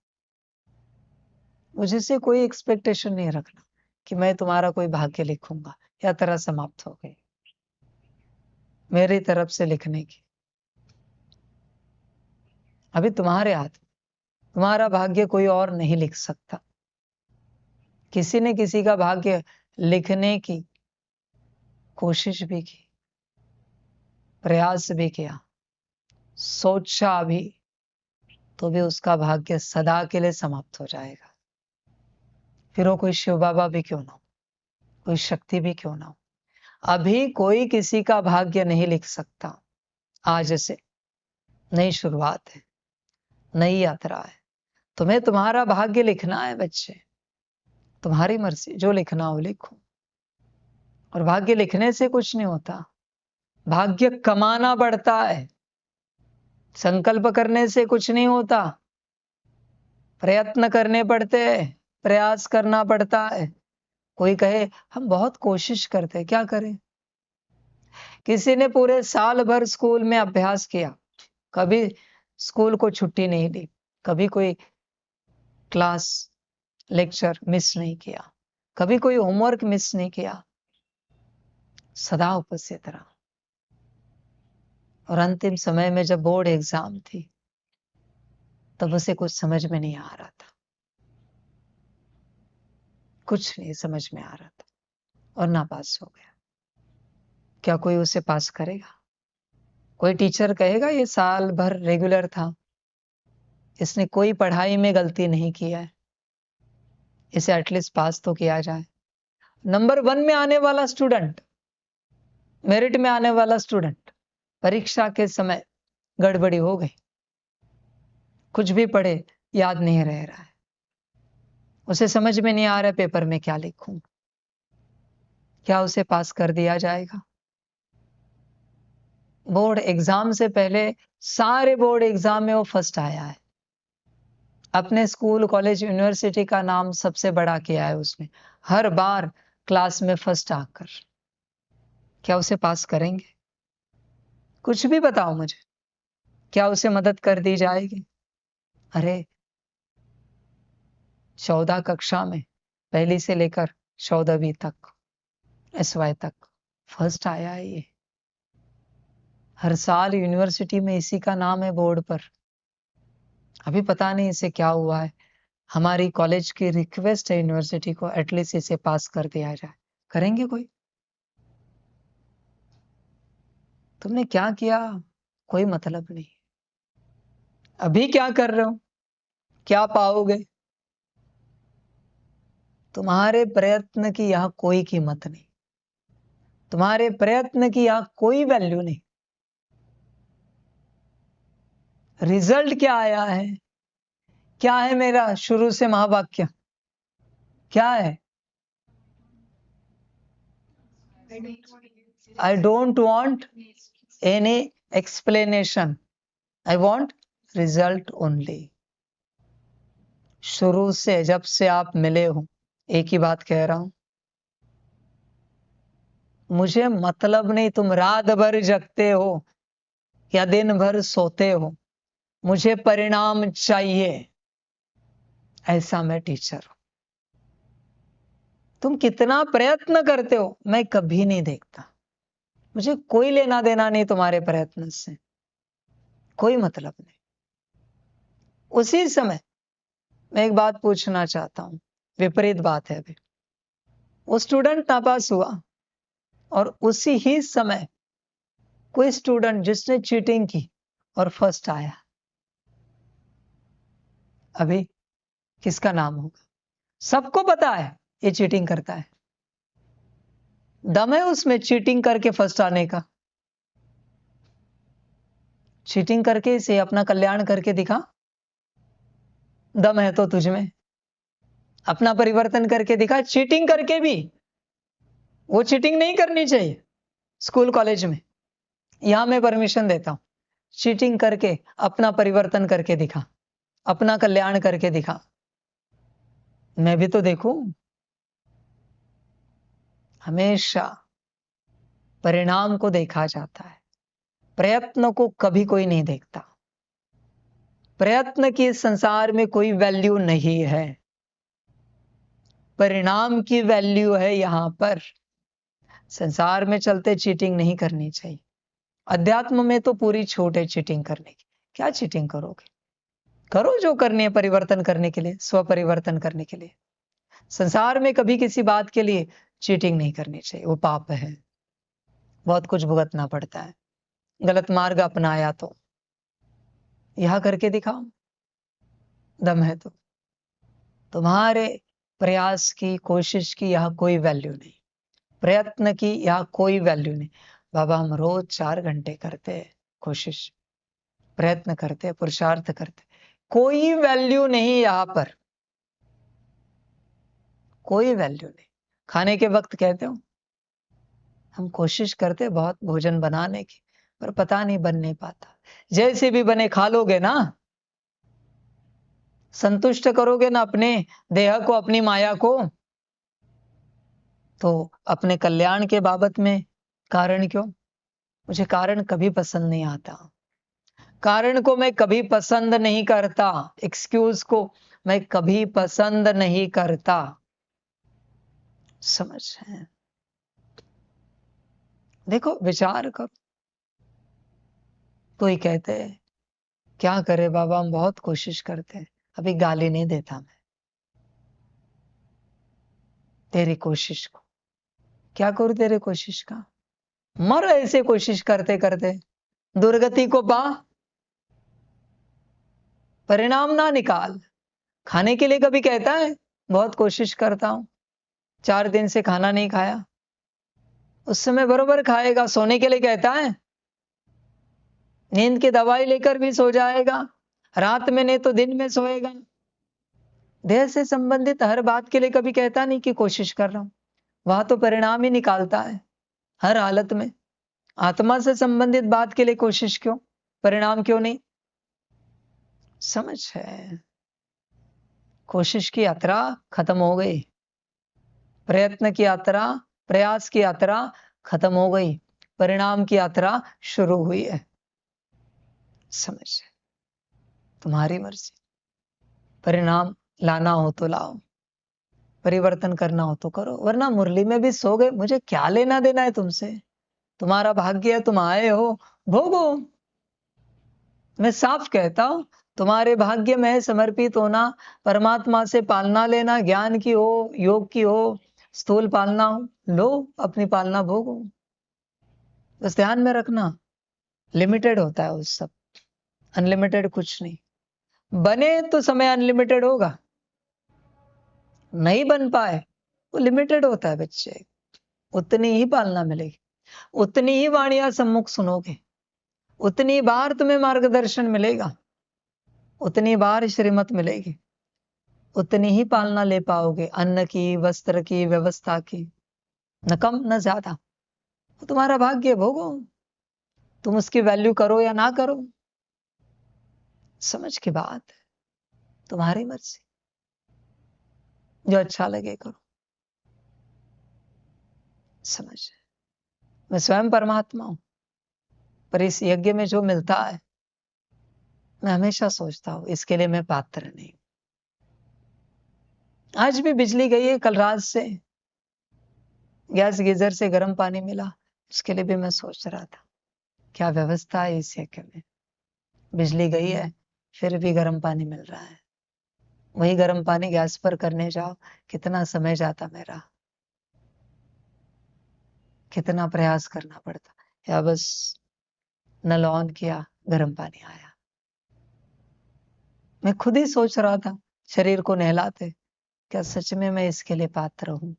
[SPEAKER 2] मुझे से कोई एक्सपेक्टेशन नहीं रखना कि मैं तुम्हारा कोई भाग्य लिखूंगा, या तरह समाप्त हो गई मेरी तरफ से लिखने की। अभी तुम्हारे हाथ में, तुम्हारा भाग्य कोई और नहीं लिख सकता। किसी ने किसी का भाग्य लिखने की कोशिश भी की, प्रयास भी किया, सोचा भी, तो भी उसका भाग्य सदा के लिए समाप्त हो जाएगा। फिर वो कोई शिव बाबा भी क्यों ना हो, कोई शक्ति भी क्यों ना हो। अभी कोई किसी का भाग्य नहीं लिख सकता। आज से नई शुरुआत है, नई यात्रा है। तुम्हें तुम्हारा भाग्य लिखना है बच्चे, तुम्हारी मर्जी, जो लिखना हो लिखो। और भाग्य लिखने से कुछ नहीं होता, भाग्य कमाना पड़ता है। संकल्प करने से कुछ नहीं होता, प्रयत्न करने पड़ते हैं, प्रयास करना पड़ता है। कोई कहे हम बहुत कोशिश करते हैं, क्या करें? किसी ने पूरे साल भर स्कूल में अभ्यास किया, कभी स्कूल को छुट्टी नहीं ली, कभी कोई क्लास लेक्चर मिस नहीं किया, कभी कोई होमवर्क मिस नहीं किया, सदा उपस्थित रहा। और अंतिम समय में जब बोर्ड एग्जाम थी, तब उसे कुछ समझ में नहीं आ रहा था, कुछ नहीं समझ में आ रहा था, और नापास हो गया। क्या कोई उसे पास करेगा? कोई टीचर कहेगा ये साल भर रेगुलर था, इसने कोई पढ़ाई में गलती नहीं किया है, इसे एटलीस्ट पास तो किया जाए। नंबर 1 में आने वाला स्टूडेंट, मेरिट में आने वाला स्टूडेंट, परीक्षा के समय गड़बड़ी हो गई, कुछ भी पढ़े याद नहीं रह रहा है, उसे समझ में नहीं आ रहा है पेपर में क्या लिखूं। क्या उसे पास कर दिया जाएगा? बोर्ड एग्जाम से पहले सारे बोर्ड एग्जाम में वो फर्स्ट आया है, अपने स्कूल कॉलेज यूनिवर्सिटी का नाम सबसे बड़ा किया है उसने, हर बार क्लास में फर्स्ट आकर। क्या उसे पास करेंगे? कुछ भी बताओ मुझे, क्या उसे मदद कर दी जाएगी? अरे 14 कक्षा में, पहली से लेकर 14वीं तक, SY तक फर्स्ट आया है ये। हर साल यूनिवर्सिटी में इसी का नाम है बोर्ड पर। अभी पता नहीं इसे क्या हुआ है। हमारी कॉलेज की रिक्वेस्ट है यूनिवर्सिटी को, एटलीस्ट इसे पास कर दिया जाए। करेंगे कोई? तुमने क्या किया कोई मतलब नहीं, अभी क्या कर रहे हो क्या पाओगे? तुम्हारे प्रयत्न की यहां कोई कीमत नहीं, तुम्हारे प्रयत्न की यहां कोई वैल्यू नहीं। रिजल्ट क्या आया है? क्या है मेरा शुरू से महावाक्य? क्या है? I don't want any explanation, I want result only. शुरू से जब से आप मिले हो एक ही बात कह रहा हूं, मुझे मतलब नहीं तुम रात भर जगते हो या दिन भर सोते हो, मुझे परिणाम चाहिए। ऐसा मैं टीचर हूं। तुम कितना प्रयत्न करते हो मैं कभी नहीं देखता, मुझे कोई लेना देना नहीं तुम्हारे प्रयत्न से, कोई मतलब नहीं। उसी समय मैं एक बात पूछना चाहता हूं, विपरीत बात है। अभी वो स्टूडेंट नापास हुआ, और उसी ही समय कोई स्टूडेंट जिसने चीटिंग की और फर्स्ट आया, अभी किसका नाम होगा? सबको पता है ये चीटिंग करता है, दम है उसमें चीटिंग करके फर्स्ट आने का। चीटिंग करके इसे अपना कल्याण करके दिखा, दम है तो तुझ में, अपना परिवर्तन करके दिखा। चीटिंग करके भी, वो चीटिंग नहीं करनी चाहिए स्कूल कॉलेज में, यहां मैं परमिशन देता हूं। चीटिंग करके अपना परिवर्तन करके दिखा, अपना कल्याण करके दिखा, मैं भी तो देखूं। हमेशा परिणाम को देखा जाता है, प्रयत्न को कभी कोई नहीं देखता। प्रयत्न की संसार में कोई वैल्यू नहीं है, परिणाम की वैल्यू है यहां पर। संसार में चलते चीटिंग नहीं करनी चाहिए। अध्यात्म में तो पूरी छूट है चीटिंग करने की। क्या चीटिंग करोगे? करो जो करनी है परिवर्तन करने के लिए, स्व परिवर्तन करने के लिए। संसार में कभी किसी बात के लिए चीटिंग नहीं करनी चाहिए, वो पाप है, बहुत कुछ भुगतना पड़ता है। गलत मार्ग अपनाया तो यह करके दिखाओ, दम है तो। तुम्हारे प्रयास की, कोशिश की यह कोई वैल्यू नहीं, प्रयत्न की यह कोई वैल्यू नहीं। बाबा हम रोज 4 घंटे करते हैं कोशिश, प्रयत्न करते हैं, पुरुषार्थ करते, कोई वैल्यू नहीं यहां पर, कोई वैल्यू नहीं। खाने के वक्त कहते हो हम कोशिश करते बहुत भोजन बनाने की, पर पता नहीं बन नहीं पाता। जैसे भी बने खा लोगे ना, संतुष्ट करोगे ना अपने देह को, अपनी माया को, तो अपने कल्याण के बाबत में कारण क्यों? मुझे कारण कभी पसंद नहीं आता, कारण को मैं कभी पसंद नहीं करता, एक्सक्यूज को मैं कभी पसंद नहीं करता। समझ है? देखो विचार करो। कोई कहते हैं क्या करे बाबा हम बहुत कोशिश करते हैं, अभी गाली नहीं देता मैं तेरी कोशिश को। क्या करूं तेरे कोशिश का? मर ऐसे कोशिश करते करते, दुर्गति को पा, परिणाम ना निकाल। खाने के लिए कभी कहता है बहुत कोशिश करता हूं, 4 दिन से खाना नहीं खाया, उस समय बरोबर खाएगा। सोने के लिए कहता है, नींद की दवाई लेकर भी सो जाएगा, रात में नहीं तो दिन में सोएगा। देह से संबंधित हर बात के लिए कभी कहता नहीं कि कोशिश कर रहा हूं, वहां तो परिणाम ही निकालता है हर हालत में। आत्मा से संबंधित बात के लिए कोशिश क्यों, परिणाम क्यों नहीं? समझ है? कोशिश की यात्रा खत्म हो गई, प्रयत्न की यात्रा, प्रयास की यात्रा खत्म हो गई, परिणाम की यात्रा शुरू हुई है। समझ है? तुम्हारी मर्जी, परिणाम लाना हो तो लाओ, परिवर्तन करना हो तो करो, वरना मुरली में भी सो गए, मुझे क्या लेना देना है तुमसे? तुम्हारा भाग्य है, तुम आए हो, भोगो। मैं साफ कहता हूं, तुम्हारे भाग्य में समर्पित होना, परमात्मा से पालना लेना, ज्ञान की हो, योग की हो, स्थूल पालना हो, लो अपनी पालना भोगो। बस ध्यान में रखना, लिमिटेड होता है उस सब, अनलिमिटेड कुछ नहीं। बने तो समय अनलिमिटेड होगा, नहीं बन पाए वो लिमिटेड होता है बच्चे। उतनी ही पालना मिलेगी, उतनी ही वाणियां सम्मुख सुनोगे, उतनी बार तुम्हें मार्गदर्शन मिलेगा, उतनी बार श्रीमत मिलेगी, उतनी ही पालना ले पाओगे, अन्न की, वस्त्र की, व्यवस्था की, न कम न ज्यादा। वो तुम्हारा भाग्य, भोगो, तुम उसकी वैल्यू करो या ना करो, समझ की बात है, तुम्हारी मर्जी, जो अच्छा लगे करो। समझ? मैं स्वयं परमात्मा हूं, पर इस यज्ञ में जो मिलता है मैं हमेशा सोचता हूं इसके लिए मैं पात्र नहीं। आज भी बिजली गई है, कल रात से गैस गीजर से गर्म पानी मिला, उसके लिए भी मैं सोच रहा था क्या व्यवस्था है इस यज्ञ में। बिजली गई है फिर भी गर्म पानी मिल रहा है, वही गर्म पानी गैस पर करने जाओ, कितना समय जाता मेरा, कितना प्रयास करना पड़ता, या बस नल ऑन किया गर्म पानी आया। मैं खुद ही सोच रहा था शरीर को नहलाते, क्या सच में मैं इसके लिए पात्र हूं?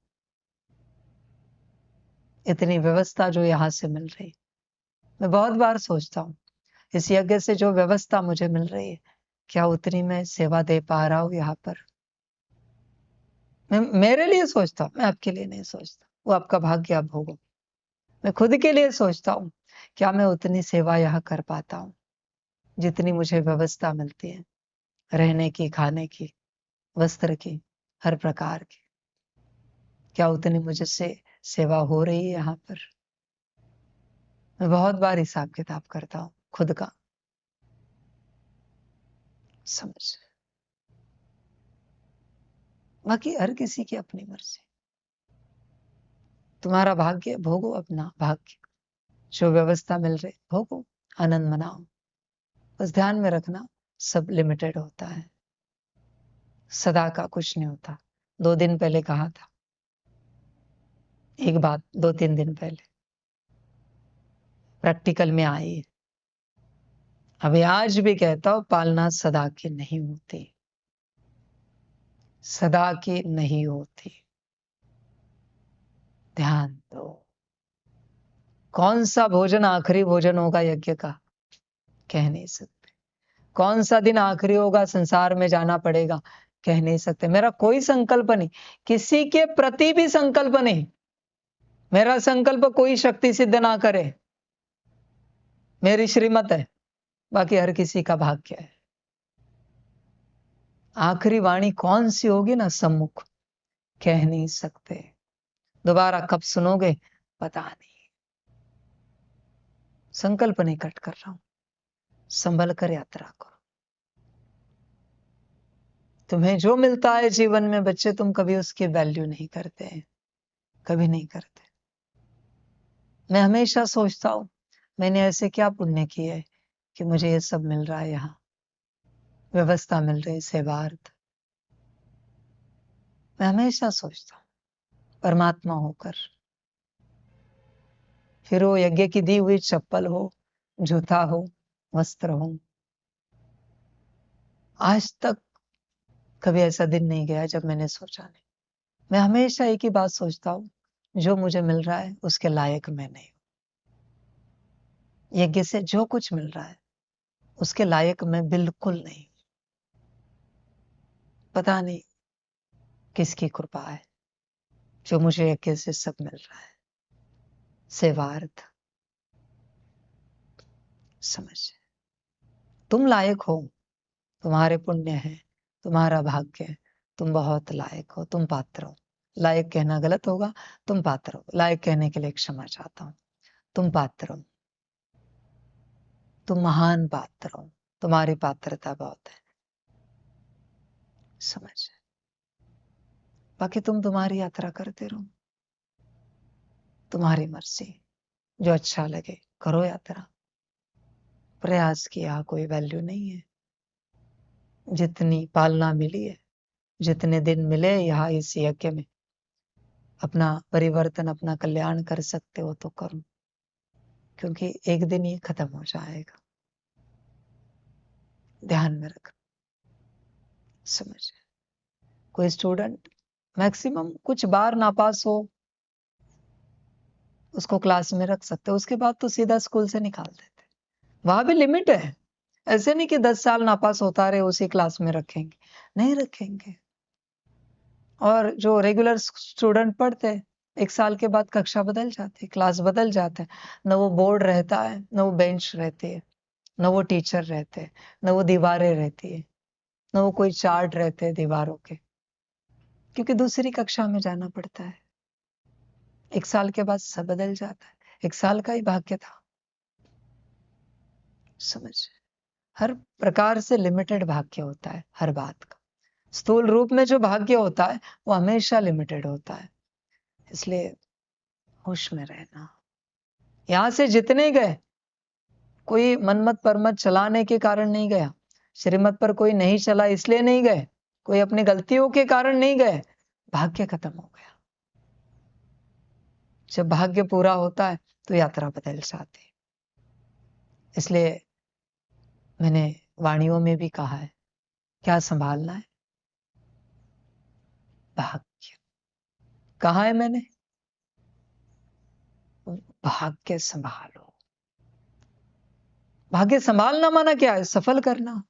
[SPEAKER 2] इतनी व्यवस्था जो यहां से मिल रही, मैं बहुत बार सोचता हूं इस यज्ञ से जो व्यवस्था मुझे मिल रही है, क्या उतनी मैं सेवा दे पा रहा हूं यहाँ पर? मैं मेरे लिए सोचता हूं, मैं आपके लिए नहीं सोचता, वो आपका भाग्य, आप भोगो। मैं खुद के लिए सोचता हूं क्या मैं उतनी सेवा यहाँ कर पाता हूं जितनी मुझे व्यवस्था मिलती है, रहने की, खाने की, वस्त्र की, हर प्रकार की, क्या उतनी मुझसे सेवा हो रही है यहाँ पर। मैं बहुत बार हिसाब किताब करता हूँ खुद का, समझ। बाकी हर किसी की अपनी मर्जी। तुम्हारा भाग्य, भोगो अपना भाग्य। जो व्यवस्था मिल रही भोगो, आनंद मनाओ। बस ध्यान में रखना, सब लिमिटेड होता है, सदा का कुछ नहीं होता। 2 दिन पहले कहा था एक बात, 2-3 दिन पहले प्रैक्टिकल में आई। अभी आज भी कहता हूं, पालना सदा की नहीं होती, सदा की नहीं होती। ध्यान दो। कौन सा भोजन आखिरी भोजन होगा यज्ञ का, कह नहीं सकते। कौन सा दिन आखिरी होगा, संसार में जाना पड़ेगा, कह नहीं सकते। मेरा कोई संकल्प नहीं, किसी के प्रति भी संकल्प नहीं। मेरा संकल्प कोई शक्ति सिद्ध ना करे, मेरी श्रीमत है। बाकी हर किसी का भाग्य है। आखिरी वाणी कौन सी होगी ना सम्मुख, कह नहीं सकते। दोबारा कब सुनोगे पता नहीं। संकल्प नहीं कट कर रहा हूं, संभल कर यात्रा करो। तुम्हें जो मिलता है जीवन में बच्चे, तुम कभी उसकी वैल्यू नहीं करते हैं, कभी नहीं करते। मैं हमेशा सोचता हूं, मैंने ऐसे क्या पुण्य किए है कि मुझे ये सब मिल रहा है, यहाँ व्यवस्था मिल रही, सेवार्थ। मैं हमेशा सोचता हूं, परमात्मा होकर, फिर वो यज्ञ की दी हुई चप्पल हो, जूता हो, वस्त्र हो। आज तक कभी ऐसा दिन नहीं गया जब मैंने सोचा नहीं। मैं हमेशा एक ही बात सोचता हूं, जो मुझे मिल रहा है उसके लायक मैं नहीं हूं। यज्ञ से जो कुछ मिल रहा है उसके लायक मैं बिल्कुल नहीं। पता नहीं किसकी कृपा है जो मुझे यज्ञ से सब मिल रहा है, सेवार्थ। समझ, तुम लायक हो, तुम्हारे पुण्य है, तुम्हारा भाग्य है, तुम बहुत लायक हो, तुम पात्र हो। लायक कहना गलत होगा, तुम पात्र हो। लायक कहने के लिए क्षमा चाहता हूं। तुम पात्र हो, तुम महान पात्र हो, तुम्हारी पात्रता बहुत है। समझ, बाकी तुम तुम्हारी यात्रा करते रहो, तुम्हारी मर्जी, जो अच्छा लगे करो यात्रा। प्रयास की यहाँ कोई वैल्यू नहीं है। जितनी पालना मिली है, जितने दिन मिले यहाँ इस यज्ञ में, अपना परिवर्तन, अपना कल्याण कर सकते हो तो करो, क्योंकि एक दिन ये खत्म हो जाएगा। ध्यान में रख। समझ, कोई स्टूडेंट मैक्सिमम कुछ बार नापास हो, उसको क्लास में रख सकते हो, उसके बाद तो सीधा स्कूल से निकाल देते। वहां भी लिमिट है। ऐसे नहीं कि 10 साल नापास होता रहे उसी क्लास में रखेंगे, नहीं रखेंगे। और जो रेगुलर स्टूडेंट पढ़ते हैं, 1 साल के बाद कक्षा बदल जाती है, क्लास बदल जाता है। न वो बोर्ड रहता है, न वो बेंच रहती है, न वो टीचर रहते हैं, न वो दीवारें रहती है, न वो कोई चार्ट रहते हैं दीवारों के, क्योंकि दूसरी कक्षा में जाना पड़ता है। 1 साल के बाद सब बदल जाता है। 1 साल का ही भाग्य था। समझ, हर प्रकार से लिमिटेड भाग्य होता है हर बात का। स्थूल रूप में जो भाग्य होता है वो हमेशा लिमिटेड होता है। इसलिए होश में रहना। यहां से जितने गए, कोई मनमत परमत चलाने के कारण नहीं गया, श्रीमत पर कोई नहीं चला इसलिए नहीं गए, कोई अपनी गलतियों के कारण नहीं गए, भाग्य खत्म हो गया। जब भाग्य पूरा होता है तो यात्रा बदल जाती है। इसलिए मैंने वाणियों में भी कहा है, क्या संभालना है? भाग्य। कहा है मैंने, भाग्य संभालो। भाग्य संभालना माना क्या है? सफल करना।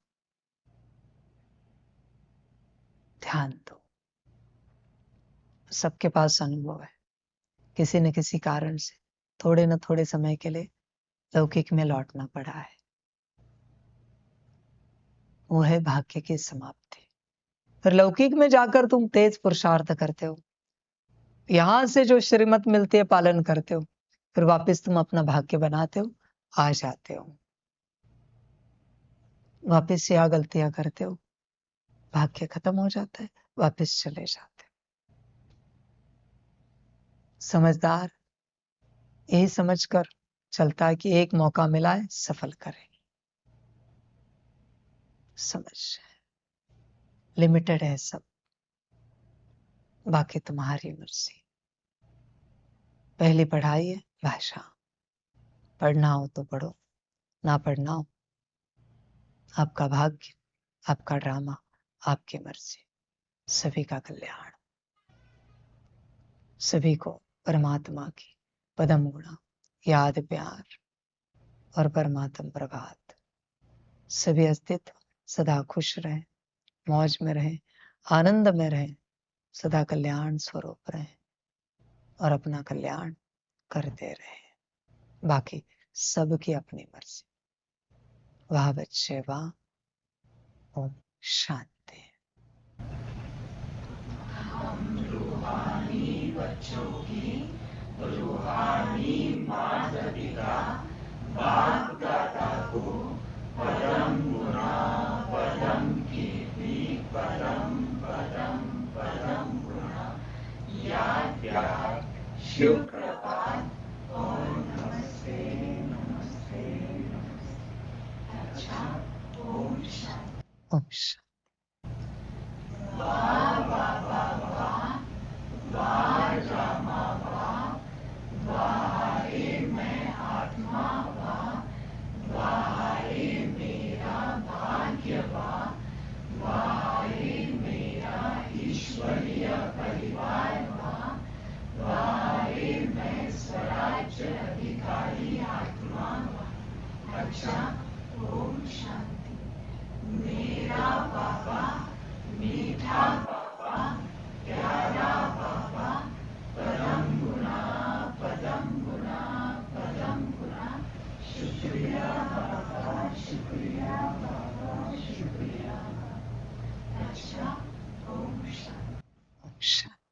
[SPEAKER 2] ध्यान दो, सबके पास अनुभव है, किसी न किसी कारण से थोड़े न थोड़े समय के लिए लौकिक में लौटना पड़ा है। वो है भाग्य की समाप्ति। फिर लौकिक में जाकर तुम तेज पुरुषार्थ करते हो, यहां से जो श्रीमत मिलती है पालन करते हो, फिर वापस तुम अपना भाग्य बनाते हो, आ जाते हो। वापस यह गलतियां करते हो, भाग्य खत्म हो जाता है, वापस चले जाते हो। समझदार यही समझकर चलता है कि एक मौका मिला है, सफल करें। समझ लिमिटेड है सब, बाकी तुम्हारी मर्जी। पहली पढ़ाई है भाषा, पढ़ना हो तो पढ़ो, ना पढ़ना हो आपका भाग्य, आपका ड्रामा, आपकी मर्जी। सभी का कल्याण, सभी को परमात्मा की पदम गुणा याद प्यार और परमात्म प्रभात। सभी अस्तित्व सदा खुश रहे, मौज में रहे, आनंद में रहे, सदा कल्याण स्वरूप रहे और अपना कल्याण करते रहे। बाकी सबकी अपनी मर्जी। वाह बच्चे वाह। ओम शांति। ओम शांति। ओम शांति।